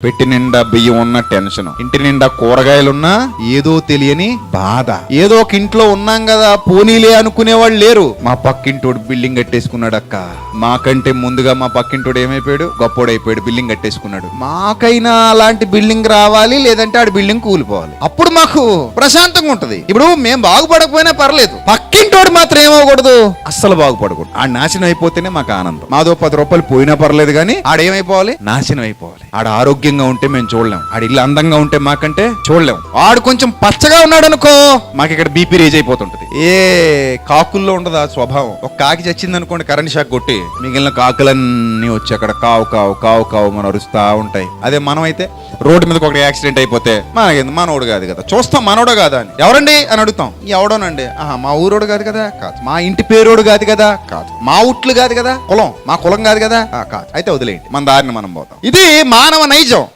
పెట్టి నిండా బియ్యం ఉన్న టెన్షన్, ఇంటి నిండా కూరగాయలున్నా ఏదో తెలియని బాధ. ఏదో ఒక ఇంట్లో ఉన్నాం కదా పోనీలే అనుకునేవాళ్ళు లేరు. మా పక్కింటోడు బిల్డింగ్ కట్టేసుకున్నాడు అక్క, మాకంటే ముందుగా మా పక్కింటోడు ఏమైపోయాడు, గొప్పోడైపోయాడు, బిల్డింగ్ కట్టేసుకున్నాడు. మాకైనా అలాంటి బిల్డింగ్ రావాలి, లేదంటే ఆడి బిల్డింగ్ కూలిపోవాలి, అప్పుడు మాకు ప్రశాంతంగా ఉంటది. ఇప్పుడు మేము బాగుపడకపోయినా పర్లేదు, పక్కింటోడు మాత్రం ఏమవకూడదు, అస్సలు బాగుపడకూడదు. ఆడు నాశనం అయిపోతేనే మాకు ఆనందం. మాదో 10 రూపాయలు పోయినా పర్లేదు కానీ ఆడేమైపోవాలి, నాశనం అయిపోవాలి. ఆడ ఆరోగ్యంగా ఉంటే మేము చూడలేం, ఆడి ఇల్లు అందంగా ఉంటే మాకంటే చూడలేం. ఆడు కొంచెం పచ్చగా ఉన్నాడు అనుకో, మాకు ఇక్కడ బీపీ రేజ్ అయిపోతుంటది. ఏ కాకుల్లో ఉండదు ఆ స్వభావం. ఒక కాకి చచ్చింది అనుకోండి, కరెంట్ షాక్ కొట్టి మిగిలిన కాకులన్నీ వచ్చి అక్కడ కావు కావు కావు కావు మనం అరుస్తా ఉంటాయి. అదే మనం అయితే రోడ్డు మీదకి ఒక యాక్సిడెంట్ అయిపోతే మనకేంది, మనోడు కాదు కదా, చూస్తాం మనోడు కాదా అని, ఎవరండి అని అడుగుతాం, ఎవడోనండి, మా ఊరోడు కాదు కదా, కాదు. మా ఇంటి పేరోడు కాదు కదా, కాదు. మా ఉట్లు కాదు కదా, కులం మా కులం కాదు కదా, కాదు. అయితే వదిలేయండి, మన దారిని మనం పోతాం. ఇది మానవ నైజం.